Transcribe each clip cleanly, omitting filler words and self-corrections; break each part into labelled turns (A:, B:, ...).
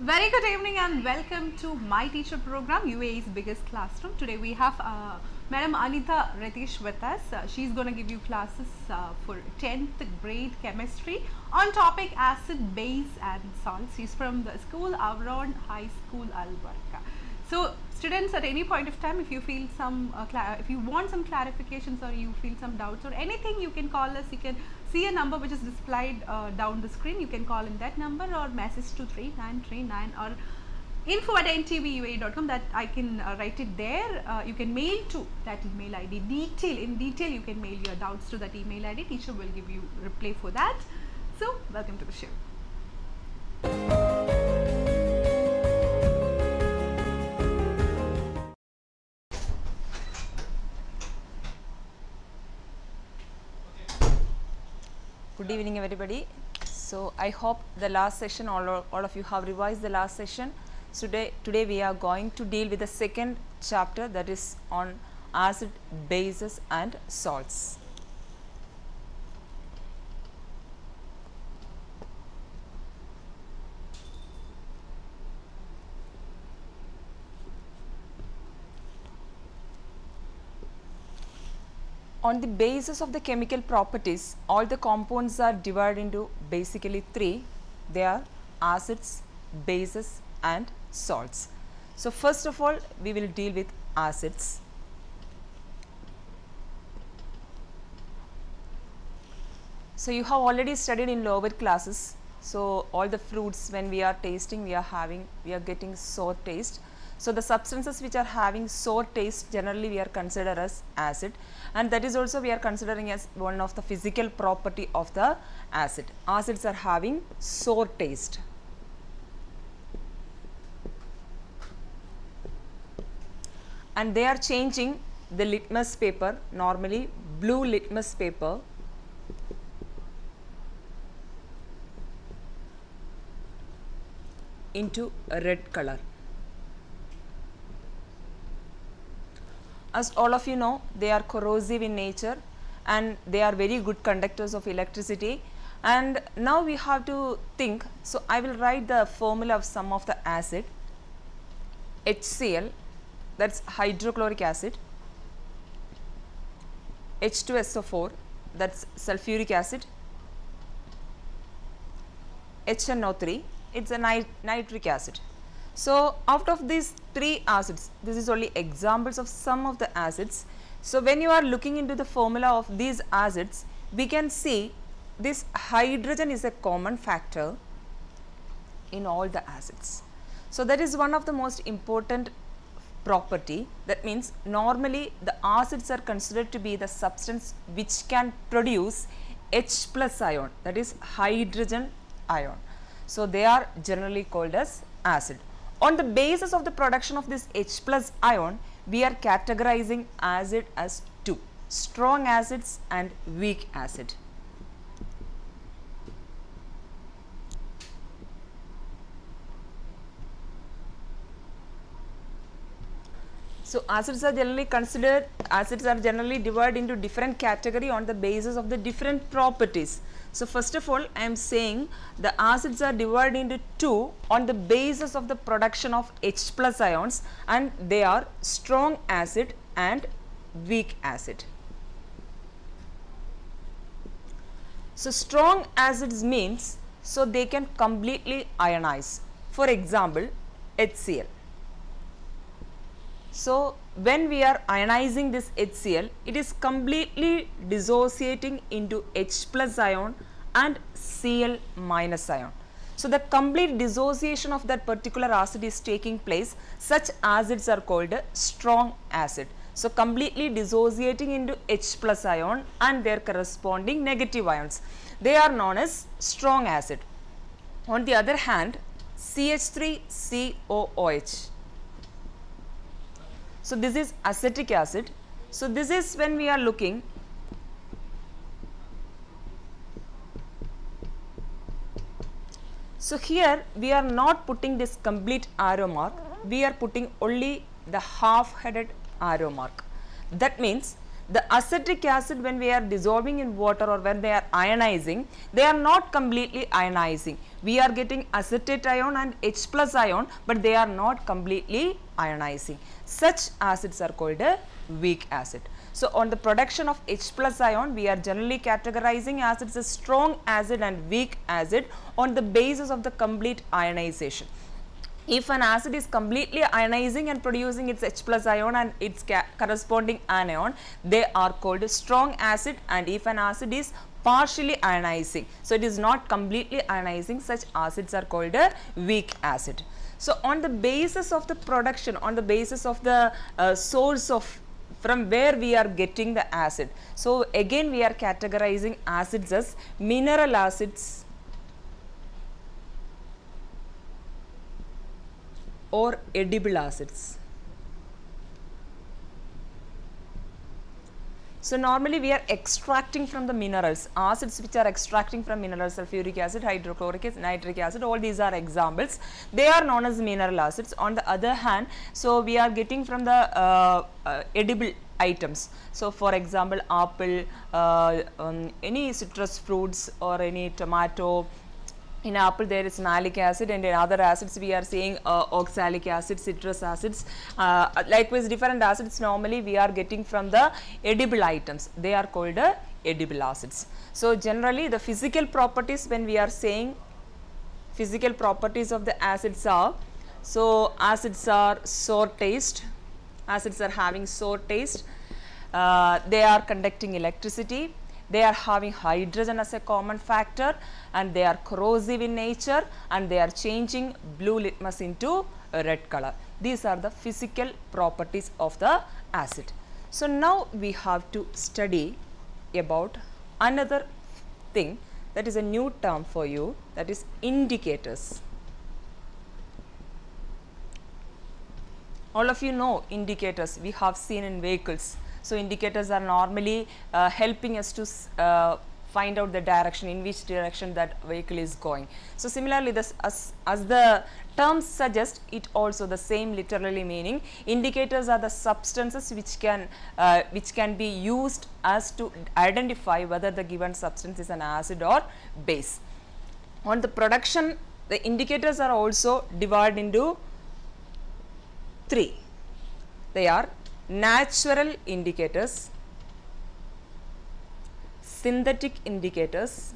A: Very good evening and welcome to My Teacher program, UAE's biggest classroom. Today we have Madam Anita Retish with us. She's going to give you classes for 10th grade chemistry on topic acid, base and salts. She's from the school Avron High School, Al Barka. So students, at any point of time, if you feel some, if you want some clarifications or you feel some doubts or anything, you can call us. You can see a number which is displayed down the screen. You can call in that number or message to 3939 or info@ntvua.com. that I can write it there. You can mail to that email ID. In detail, you can mail your doubts to that email ID. Teacher will give you reply for that. So welcome to the show.
B: Good evening everybody. So I hope the last session all of you have revised the last session. So today we are going to deal with the second chapter, that is on acid, bases and salts. On the basis of the chemical properties, all the compounds are divided into basically three. They are acids, bases and salts. So first of all, we will deal with acids. So you have already studied in lower classes. So all the fruits, when we are tasting, we are getting sour taste. So the substances which are having sour taste, generally we are considered as acid, and that is also we are considering as one of the physical property of the acid. Acids are having sour taste. And they are changing the litmus paper, normally blue litmus paper, into a red color. As all of you know, they are corrosive in nature and they are very good conductors of electricity. And now we have to think, so I will write the formula of some of the acid. HCl, that's hydrochloric acid. H2SO4, that's sulfuric acid. HNO3, it's a nitric acid. So out of these three acids, this is only examples of some of the acids. So when you are looking into the formula of these acids, we can see this hydrogen is a common factor in all the acids. So that is one of the most important property. That means normally the acids are considered to be the substance which can produce H plus ion, that is hydrogen ion. So they are generally called as acid. On the basis of the production of this H plus ion, we are categorizing acid as two: strong acids and weak acid. So acids are generally divided into different category on the basis of the different properties. So first of all, I am saying the acids are divided into two on the basis of the production of H plus ions, and they are strong acid and weak acid. So strong acids means, so they can completely ionize. For example, HCl. So when we are ionizing this HCl, it is completely dissociating into H plus ion and Cl minus ion. So the complete dissociation of that particular acid is taking place. Such acids are called strong acid. So completely dissociating into H plus ion and their corresponding negative ions, they are known as strong acid. On the other hand, CH3COOH. So this is acetic acid. So this is when we are looking, so here we are not putting this complete arrow mark, we are putting only the half headed arrow mark. That means The acetic acid, when we are dissolving in water or when they are ionizing, they are not completely ionizing. We are getting acetate ion and H plus ion, but they are not completely ionizing. Such acids are called a weak acid. So, on the production of H plus ion, we are generally categorizing acids as strong acid and weak acid on the basis of the complete ionization. If an acid is completely ionizing and producing its H plus ion and its corresponding anion, they are called strong acid, and if an acid is partially ionizing, so it is not completely ionizing, such acids are called a weak acid. So, on the basis of the production, on the basis of the source of from where we are getting the acid. So, again we are categorizing acids as mineral acids or edible acids. So, normally we are extracting from the minerals, acids which are extracting from minerals, sulfuric acid, hydrochloric acid, nitric acid, all these are examples. They are known as mineral acids. On the other hand, so we are getting from the edible items. So, for example, apple, any citrus fruits or any tomato. In apple there is malic acid, and in other acids we are seeing oxalic acid, citrus acids. Likewise, different acids normally we are getting from the edible items. They are called edible acids. So, generally the physical properties, when we are saying physical properties of the acids are, so acids are sour taste, acids are having sour taste, they are conducting electricity, they are having hydrogen as a common factor, and they are corrosive in nature, and they are changing blue litmus into a red color. These are the physical properties of the acid. So, now we have to study about another thing, that is a new term for you, that is indicators. All of you know indicators, we have seen in vehicles. So, indicators are normally helping us to find out the direction, in which direction that vehicle is going. So, similarly, this as the term suggests, it also the same literally meaning. Indicators are the substances which can be used as to identify whether the given substance is an acid or base. On the production, the indicators are also divided into three. They are natural indicators, synthetic indicators,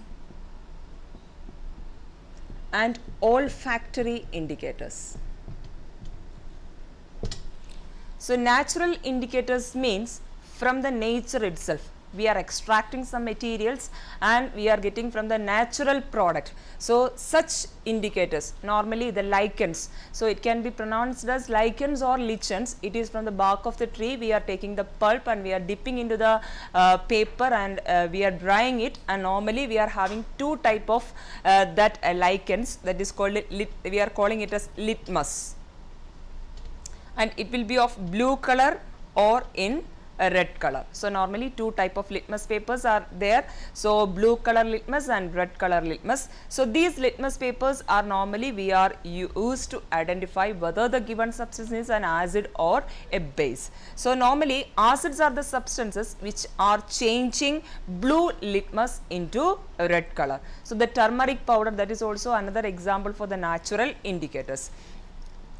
B: and olfactory indicators. So, natural indicators means from the nature itself. We are extracting some materials and we are getting from the natural product. So, such indicators, normally the lichens, so it can be pronounced as lichens or lichens. It is from the bark of the tree. We are taking the pulp and we are dipping into the paper and we are drying it, and normally we are having two type of lichens, that is called we are calling it as litmus, and it will be of blue color or in a red color. So, normally two type of litmus papers are there. So, blue color litmus and red color litmus. So, these litmus papers are normally we are used to identify whether the given substance is an acid or a base. So, normally acids are the substances which are changing blue litmus into a red color. So, the turmeric powder, that is also another example for the natural indicators.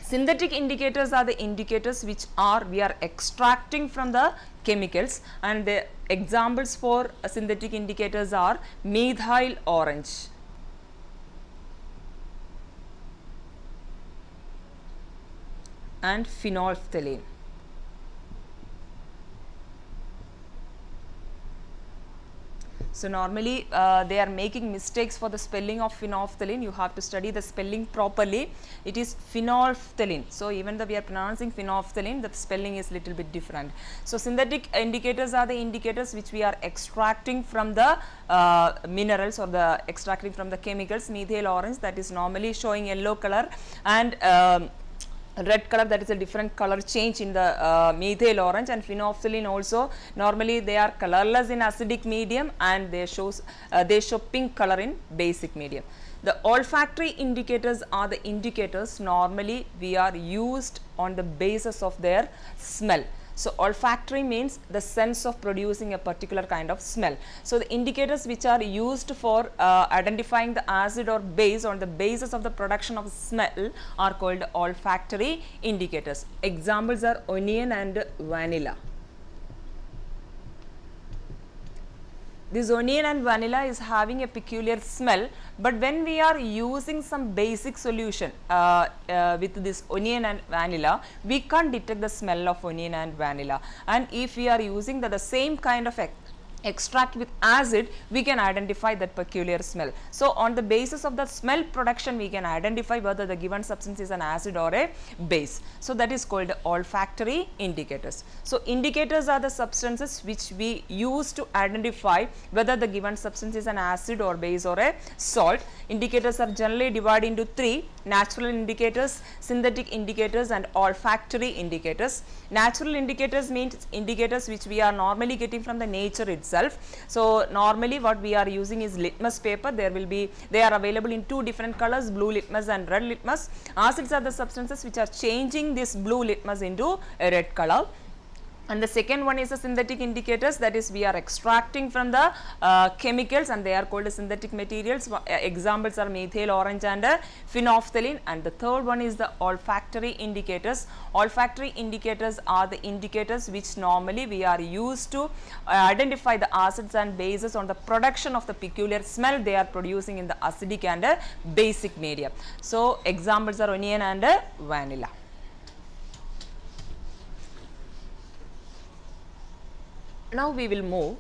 B: Synthetic indicators are the indicators which we are extracting from the chemicals, and the examples for synthetic indicators are methyl orange, and phenolphthalein. So, normally they are making mistakes for the spelling of phenolphthalein. You have to study the spelling properly. It is phenolphthalein. So, even though we are pronouncing phenolphthalein, the spelling is little bit different. So, synthetic indicators are the indicators which we are extracting from the minerals or the extracting from the chemicals. Methyl orange, that is normally showing yellow color, and red color, that is a different color change in the methyl orange, and phenolphthalein also normally they are colorless in acidic medium and they show pink color in basic medium. The olfactory indicators are the indicators normally we are used on the basis of their smell. So olfactory means the sense of producing a particular kind of smell. So the indicators which are used for identifying the acid or base on the basis of the production of smell are called olfactory indicators. Examples are onion and vanilla. This onion and vanilla is having a peculiar smell, but when we are using some basic solution with this onion and vanilla, we can't detect the smell of onion and vanilla. And if we are using the same kind of extract with acid, we can identify that peculiar smell. So on the basis of the smell production, we can identify whether the given substance is an acid or a base. So that is called olfactory indicators. So indicators are the substances which we use to identify whether the given substance is an acid or base or a salt. Indicators are generally divided into three: natural indicators, synthetic indicators and olfactory indicators. Natural indicators means indicators which we are normally getting from the nature itself. So normally what we are using is litmus paper. They are available in two different colors, blue litmus and red litmus. Acids are the substances which are changing this blue litmus into a red color. And the second one is the synthetic indicators, that is we are extracting from the chemicals and they are called synthetic materials. Examples are methyl orange and phenolphthalein. And the third one is the olfactory indicators. Olfactory indicators are the indicators which normally we are used to identify the acids and bases on the production of the peculiar smell they are producing in the acidic and basic media. So examples are onion and vanilla. Now we will move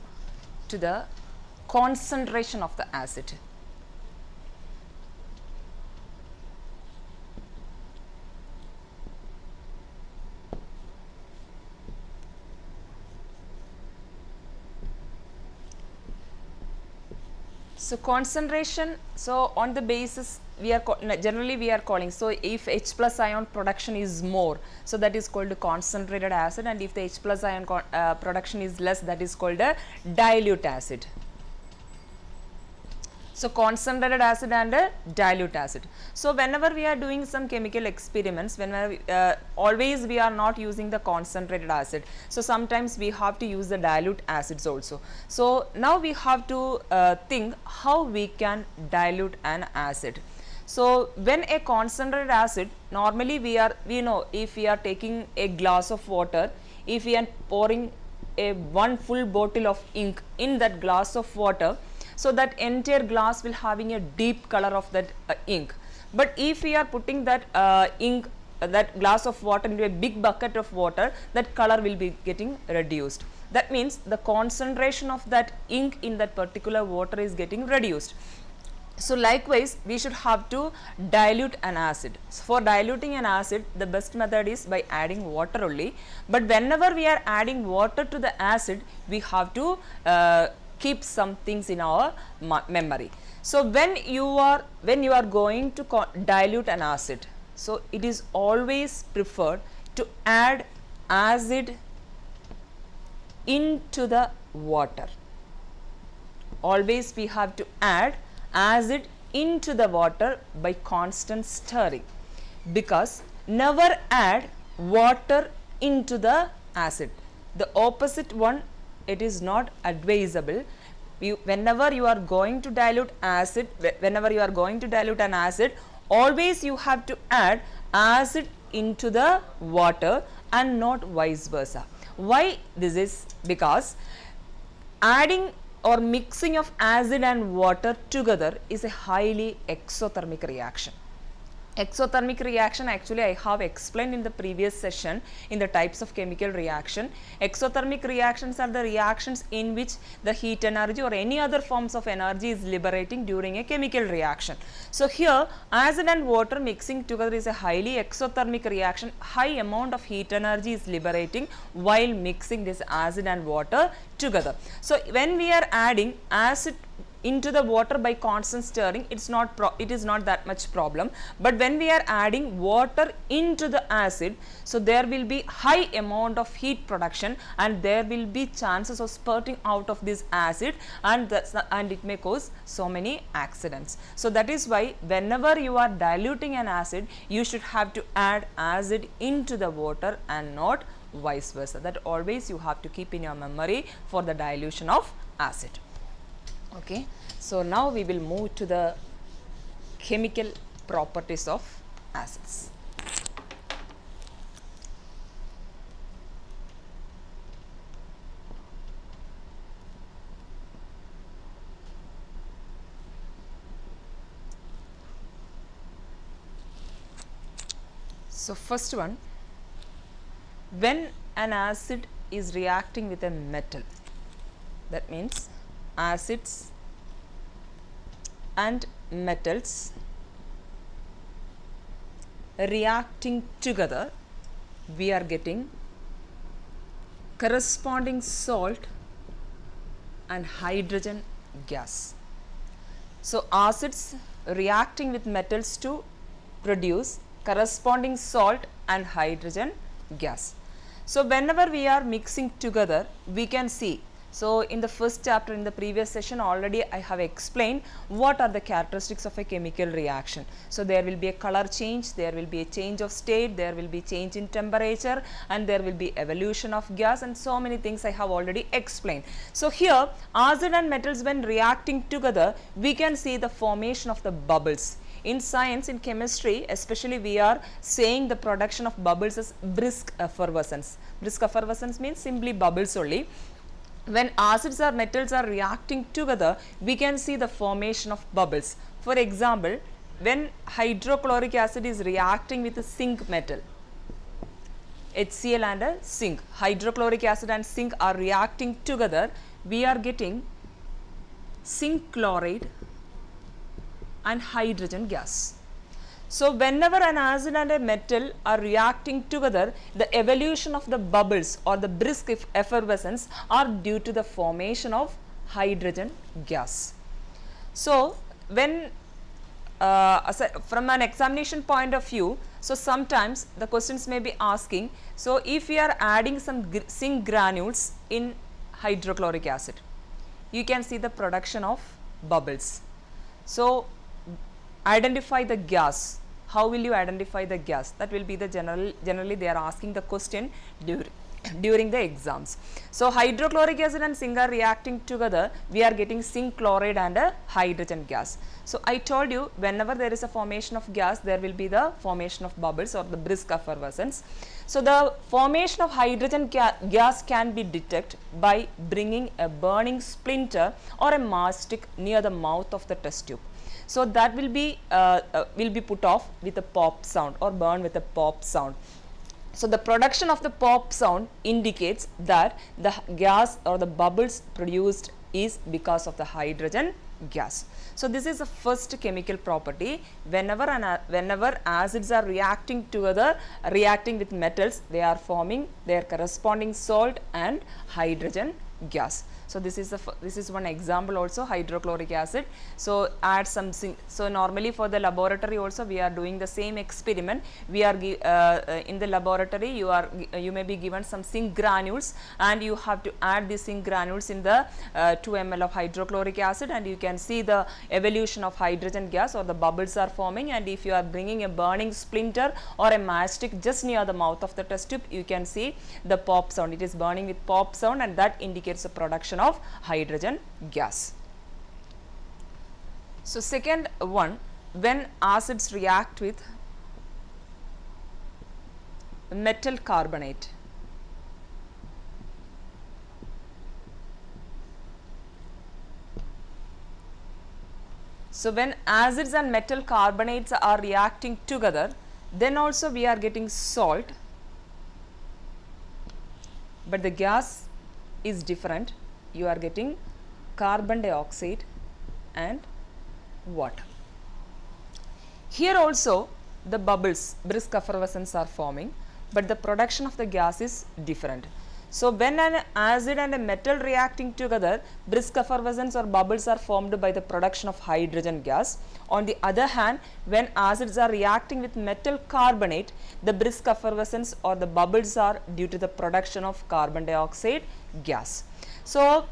B: to the concentration of the acid. So concentration, so on the basis we are generally we are calling, so if H plus ion production is more, so that is called a concentrated acid, and if the H plus ion production is less, that is called a dilute acid. So concentrated acid and dilute acid. So whenever we are doing some chemical experiments, whenever always we are not using the concentrated acid. So sometimes we have to use the dilute acids also. So now we have to think how we can dilute an acid. So when a concentrated acid, normally we know if we are taking a glass of water, if we are pouring one full bottle of ink in that glass of water, so that entire glass will having a deep color of that ink. But if we are putting that that glass of water into a big bucket of water, that color will be getting reduced. That means the concentration of that ink in that particular water is getting reduced. So likewise, we should have to dilute an acid. So for diluting an acid, the best method is by adding water only. But whenever we are adding water to the acid, we have to keep some things in our memory. So when you are going to dilute an acid, so it is always preferred to add acid into the water. Always we have to add acid into the water by constant stirring, because never add water into the acid. The opposite one, it is not advisable. Whenever you are going to dilute acid, whenever you are going to dilute an acid, always you have to add acid into the water and not vice versa. Why this is? Because adding or mixing of acid and water together is a highly exothermic reaction. Exothermic reaction, actually I have explained in the previous session in the types of chemical reaction. Exothermic reactions are the reactions in which the heat energy or any other forms of energy is liberating during a chemical reaction. So here acid and water mixing together is a highly exothermic reaction. High amount of heat energy is liberating while mixing this acid and water together. So when we are adding acid into the water by constant stirring, it is not that much problem. But when we are adding water into the acid, so there will be high amount of heat production and there will be chances of spurting out of this acid, and it may cause so many accidents. So that is why whenever you are diluting an acid, you should have to add acid into the water and not vice versa. That always you have to keep in your memory for the dilution of acid. Okay. So, now we will move to the chemical properties of acids. So, first one, when an acid is reacting with a metal, that means acids and metals reacting together, we are getting corresponding salt and hydrogen gas. So, acids reacting with metals to produce corresponding salt and hydrogen gas. So, whenever we are mixing together, we can see. So, in the first chapter in the previous session already I have explained what are the characteristics of a chemical reaction. So, there will be a color change, there will be a change of state, there will be change in temperature, and there will be evolution of gas, and so many things I have already explained. So, here acid and metals when reacting together, we can see the formation of the bubbles. In science, in chemistry especially, we are saying the production of bubbles as brisk effervescence. Brisk effervescence means simply bubbles only. When acids or metals are reacting together, we can see the formation of bubbles. For example, when hydrochloric acid is reacting with a zinc metal, HCl and a zinc, hydrochloric acid and zinc are reacting together, we are getting zinc chloride and hydrogen gas. So, whenever an acid and a metal are reacting together, the evolution of the bubbles or the brisk effervescence are due to the formation of hydrogen gas. So, when from an examination point of view, so sometimes the questions may be asking, so if we are adding some zinc granules in hydrochloric acid, you can see the production of bubbles. So, identify the gas. How will you identify the gas? That will be the generally they are asking the question during the exams. So, hydrochloric acid and zinc are reacting together, we are getting zinc chloride and a hydrogen gas. So, I told you whenever there is a formation of gas, there will be the formation of bubbles or the brisk effervescence. So, the formation of hydrogen gas can be detected by bringing a burning splinter or a matchstick near the mouth of the test tube. So, that will be put off with a pop sound or burn with a pop sound. So, the production of the pop sound indicates that the gas or the bubbles produced is because of the hydrogen gas. So, this is the first chemical property. Whenever acids are reacting together, reacting with metals, they are forming their corresponding salt and hydrogen gas. So, this is one example also, hydrochloric acid. So, add some zinc. So, normally for the laboratory also we are doing the same experiment. We are in the laboratory you may be given some zinc granules and you have to add these zinc granules in the 2 ml of hydrochloric acid, and you can see the evolution of hydrogen gas or the bubbles are forming. And if you are bringing a burning splinter or a matchstick just near the mouth of the test tube, you can see the pop sound. It is burning with pop sound, and that indicates the production of hydrogen gas. So, second one, when acids react with metal carbonate. So, when acids and metal carbonates are reacting together, then also we are getting salt, but the gas is different. You are getting carbon dioxide and water. Here also the bubbles, brisk effervescence are forming, but the production of the gas is different. So, when an acid and a metal reacting together, brisk effervescence or bubbles are formed by the production of hydrogen gas. On the other hand, when acids are reacting with metal carbonate, the brisk effervescence or the bubbles are due to the production of carbon dioxide gas. So,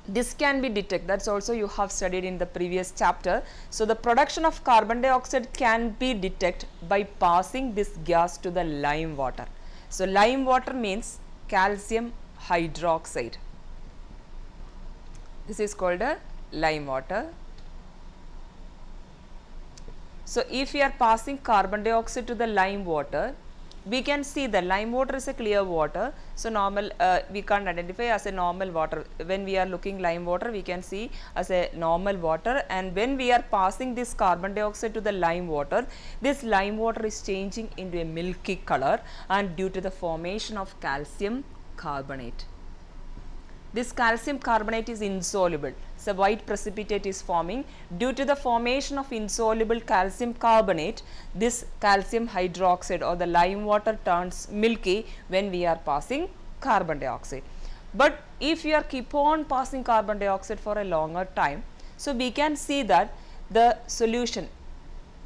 B: this can be detected, that is also you have studied in the previous chapter. So, the production of carbon dioxide can be detected by passing this gas to the lime water. So, lime water means calcium hydroxide. This is called a lime water. So, if we are passing carbon dioxide to the lime water, we can see the lime water is a clear water. So, normal we can't identify as a normal water. When we are looking lime water, we can see as a normal water, and when we are passing this carbon dioxide to the lime water, this lime water is changing into a milky color, and due to the formation of calcium carbonate. This calcium carbonate is insoluble, so white precipitate is forming. Due to the formation of insoluble calcium carbonate, this calcium hydroxide or the lime water turns milky when we are passing carbon dioxide. But if we are keep on passing carbon dioxide for a longer time, so we can see that the solution,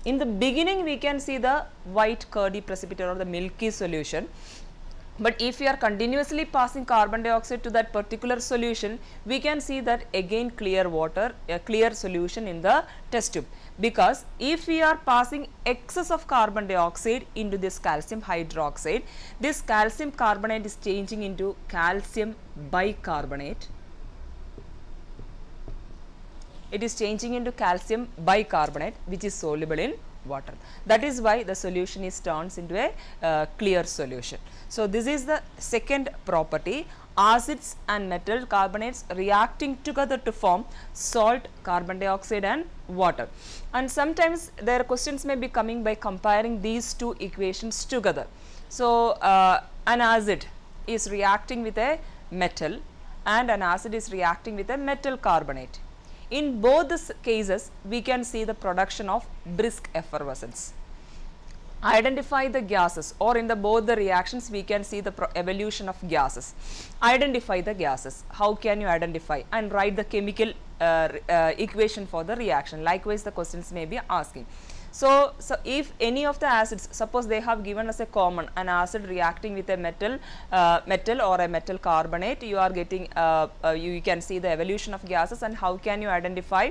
B: in the beginning we can see the white curdy precipitate or the milky solution. But if we are continuously passing carbon dioxide to that particular solution, we can see that again clear water, a clear solution in the test tube. Because if we are passing excess of carbon dioxide into this calcium hydroxide, this calcium carbonate is changing into calcium bicarbonate. It is changing into calcium bicarbonate, which is soluble in water. That is why the solution is turns into a clear solution. So, this is the second property, acids and metal carbonates reacting together to form salt, carbon dioxide and water. And sometimes their questions may be coming by comparing these two equations together. So, an acid is reacting with a metal and an acid is reacting with a metal carbonate. In both the cases, we can see the production of brisk effervescence. Identify the gases, or in the both the reactions we can see the evolution of gases. Identify the gases. How can you identify? And write the chemical equation for the reaction. Likewise, the questions may be asking. So if any of the acids, suppose they have given us a common, an acid reacting with a metal or a metal carbonate, you are getting you can see the evolution of gases, and how can you identify,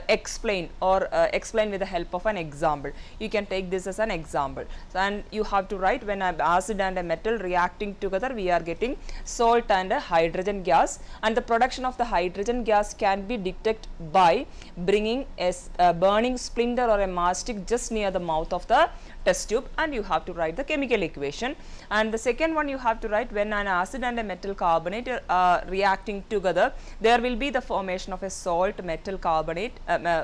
B: explain with the help of an example. You can take this as an example. So, and you have to write, when an acid and a metal reacting together, we are getting salt and a hydrogen gas, and the production of the hydrogen gas can be detected by bringing a burning splinter or a matchstick just near the mouth of the test tube, and you have to write the chemical equation. And the second one, you have to write, when an acid and a metal carbonate are reacting together, there will be the formation of a salt, metal carbonate,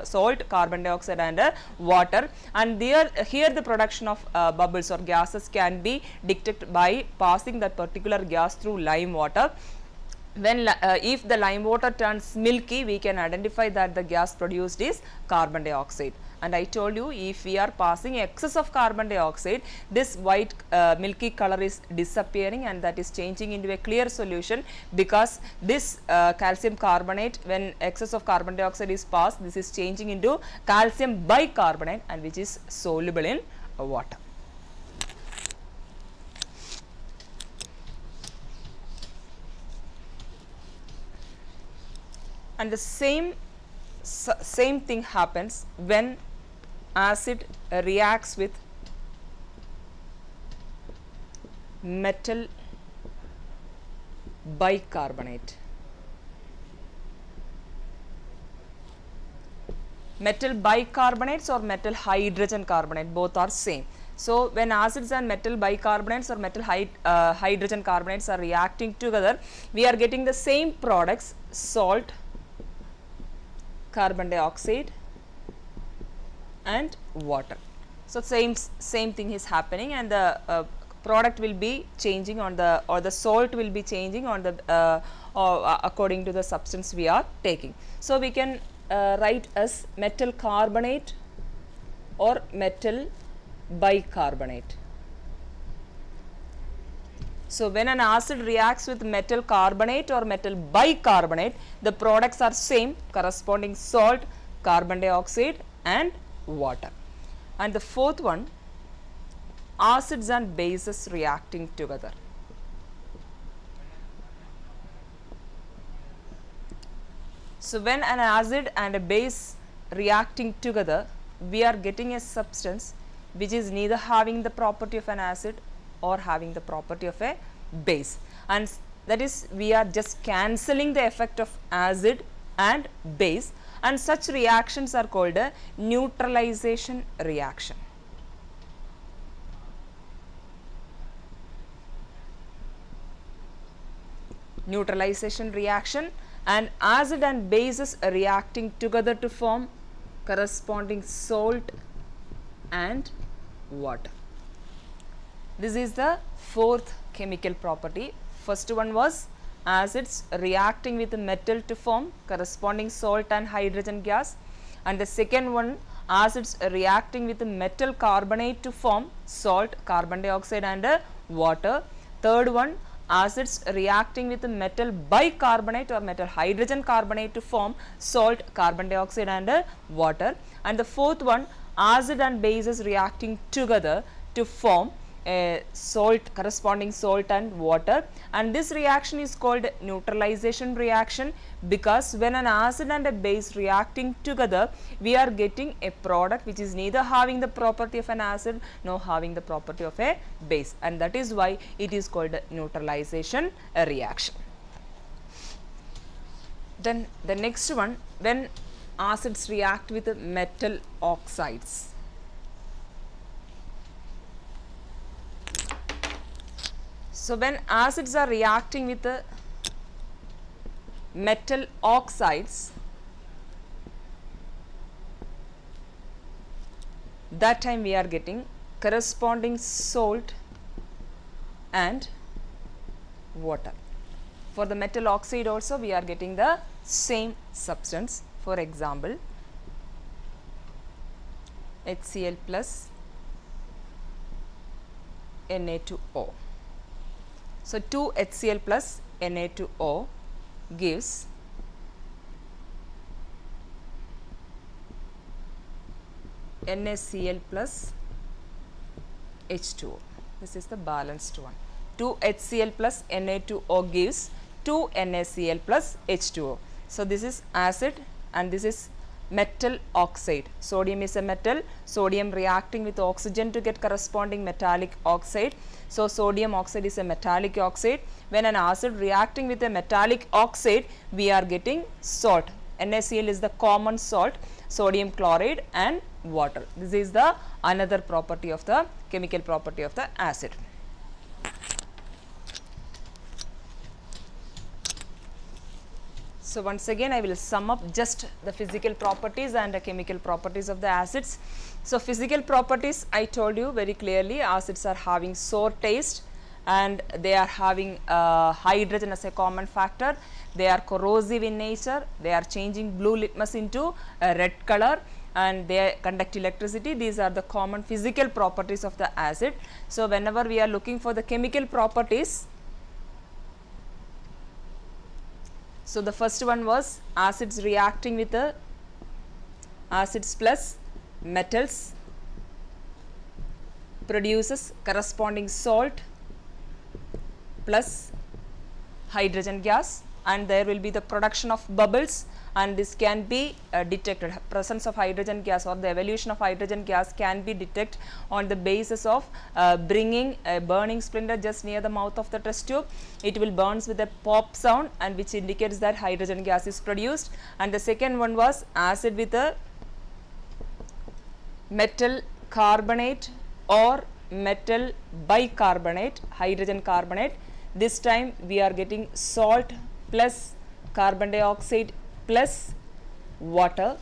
B: salt, carbon dioxide and water, and here the production of bubbles or gases can be detected by passing that particular gas through lime water. When if the lime water turns milky, we can identify that the gas produced is carbon dioxide. And I told you, if we are passing excess of carbon dioxide, this white milky color is disappearing, and that is changing into a clear solution, because this calcium carbonate, when excess of carbon dioxide is passed, this is changing into calcium bicarbonate, and which is soluble in water. And the same thing happens when acid reacts with metal bicarbonate. Metal bicarbonates or metal hydrogen carbonate, both are same. So, when acids and metal bicarbonates or metal hydrogen carbonates are reacting together, we are getting the same products, salt, carbon dioxide and water. So, same thing is happening, and the product will be changing on the, or the salt will be changing on the according to the substance we are taking. So, we can write as metal carbonate or metal bicarbonate. So, when an acid reacts with metal carbonate or metal bicarbonate, the products are same, corresponding salt, carbon dioxide and water. And the fourth one, acids and bases reacting together. So, when an acid and a base reacting together, we are getting a substance which is neither having the property of an acid or having the property of a base, and that is we are just cancelling the effect of acid and base, and such reactions are called a neutralization reaction. Neutralization reaction, and acid and bases reacting together to form corresponding salt and water. This is the fourth chemical property. First one was acids reacting with metal to form corresponding salt and hydrogen gas, and the second one acids reacting with metal carbonate to form salt, carbon dioxide and water. Third one, acids reacting with metal bicarbonate or metal hydrogen carbonate to form salt, carbon dioxide and water. And the fourth one, acid and bases reacting together to form a salt, corresponding salt and water, and this reaction is called neutralization reaction, because when an acid and a base reacting together, we are getting a product which is neither having the property of an acid nor having the property of a base, and that is why it is called neutralization reaction. Then the next one, when acids react with metal oxides. So, when acids are reacting with the metal oxides, that time we are getting corresponding salt and water. For the metal oxide also we are getting the same substance. For example, HCl plus Na2O. So, 2 HCl plus Na2O gives NaCl plus H2O. This is the balanced one. 2 HCl plus Na2O gives 2 NaCl plus H2O. So, this is acid and this is metal oxide. Sodium is a metal, sodium reacting with oxygen to get corresponding metallic oxide. So, sodium oxide is a metallic oxide. When an acid reacting with a metallic oxide, we are getting salt. NaCl is the common salt, sodium chloride and water. This is the another property of the chemical property of the acid. So, once again I will sum up just the physical properties and the chemical properties of the acids. So, physical properties, I told you very clearly, acids are having sour taste and they are having hydrogen as a common factor. They are corrosive in nature, they are changing blue litmus into a red color, and they conduct electricity. These are the common physical properties of the acid. So, whenever we are looking for the chemical properties, so the first one was acids reacting with the acids plus metals produces corresponding salt plus hydrogen gas, and there will be the production of bubbles, and this can be detected. Presence of hydrogen gas or the evolution of hydrogen gas can be detected on the basis of bringing a burning splinter just near the mouth of the test tube. It will burns with a pop sound, and which indicates that hydrogen gas is produced. And the second one was acid with a metal carbonate or metal bicarbonate, hydrogen carbonate. This time we are getting salt plus carbon dioxide plus water,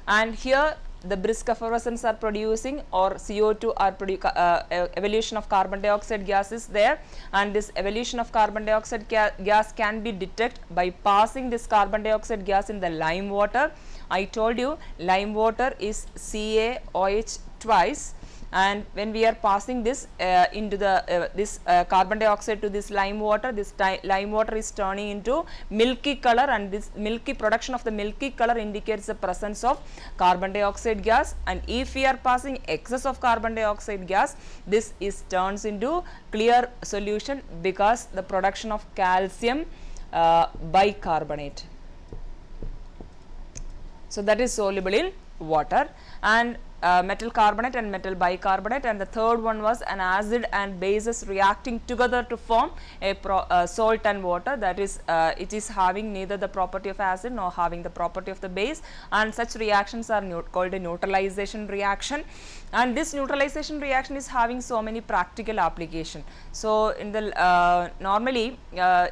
B: and here the brisk effervescence are producing, or CO2 are evolution of carbon dioxide gas is there, and this evolution of carbon dioxide gas can be detected by passing this carbon dioxide gas in the lime water. I told you lime water is CaOH twice, and when we are passing this into the carbon dioxide to this lime water, this lime water is turning into milky color, and this milky production of the milky color indicates the presence of carbon dioxide gas. And if we are passing excess of carbon dioxide gas, this is turns into clear solution because the production of calcium bicarbonate. So, that is soluble in water. And metal carbonate and metal bicarbonate, and the third one was an acid and bases reacting together to form a salt and water, that is it is having neither the property of acid nor having the property of the base, and such reactions are called a neutralization reaction. And this neutralization reaction is having so many practical application. So in the normally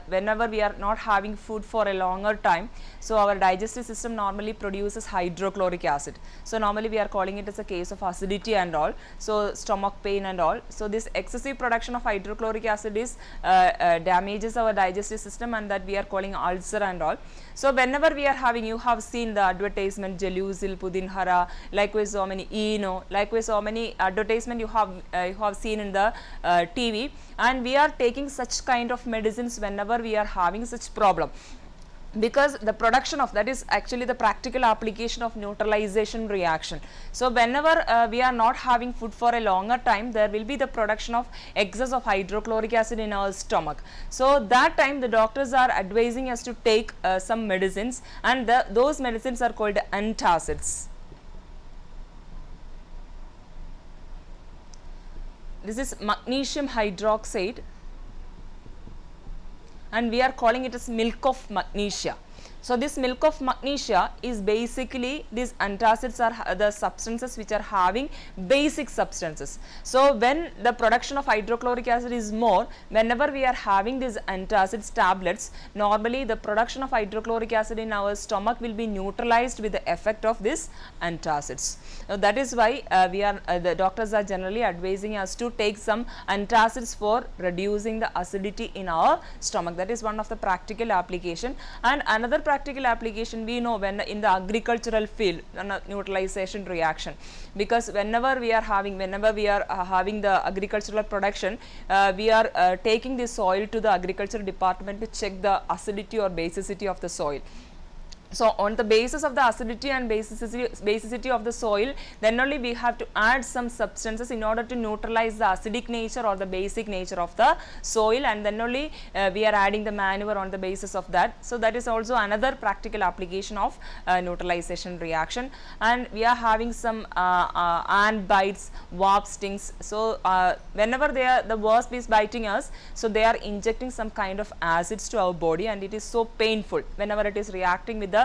B: whenever we are not having food for a longer time, so our digestive system normally produces hydrochloric acid. So normally we are calling it as a case of acidity and all, so stomach pain and all. So this excessive production of hydrochloric acid is damages our digestive system, and that we are calling ulcer and all. So whenever we are having, you have seen the advertisement Gelusil, Pudinhara, likewise so many Eno, likewise so many advertisement you have seen in the TV, and we are taking such kind of medicines whenever we are having such problem, because the production of that is actually the practical application of neutralization reaction. So whenever we are not having food for a longer time, there will be the production of excess of hydrochloric acid in our stomach. So that time the doctors are advising us to take some medicines, and those medicines are called antacids. This is magnesium hydroxide, and we are calling it as milk of magnesia. So this milk of magnesia is basically, these antacids are the substances which are having basic substances. So when the production of hydrochloric acid is more, whenever we are having these antacids tablets, normally the production of hydrochloric acid in our stomach will be neutralized with the effect of this antacids. Now that is why the doctors are generally advising us to take some antacids for reducing the acidity in our stomach. That is one of the practical application. And another practical application we know when in the agricultural field, neutralization reaction, because whenever we are having the agricultural production, we are taking the soil to the agricultural department to check the acidity or basicity of the soil. So on the basis of the acidity and basicity of the soil, then only we have to add some substances in order to neutralize the acidic nature or the basic nature of the soil, and then only we are adding the manure on the basis of that. So that is also another practical application of neutralization reaction. And we are having some ant bites, wasp stings. So whenever the wasp is biting us, so they are injecting some kind of acids to our body, and it is so painful whenever it is reacting with the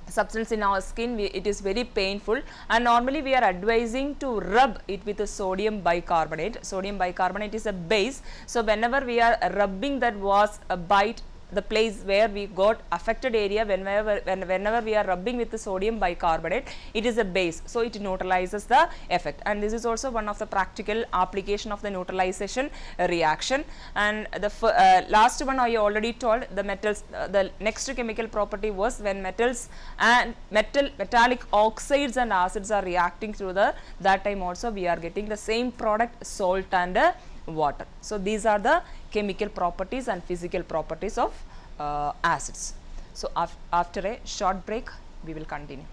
B: substance in our skin. It is very painful, and normally we are advising to rub it with a sodium bicarbonate. Sodium bicarbonate is a base, so whenever we are rubbing that wasp bite the place where we got affected area, whenever we are rubbing with the sodium bicarbonate, it is a base, so it neutralizes the effect. And this is also one of the practical application of the neutralization reaction. And the last one I already told, the metals. The next chemical property was when metals and metallic oxides and acids are reacting through that time also we are getting the same product, salt and water. So these are the chemical properties and physical properties of acids. So after a short break we will continue.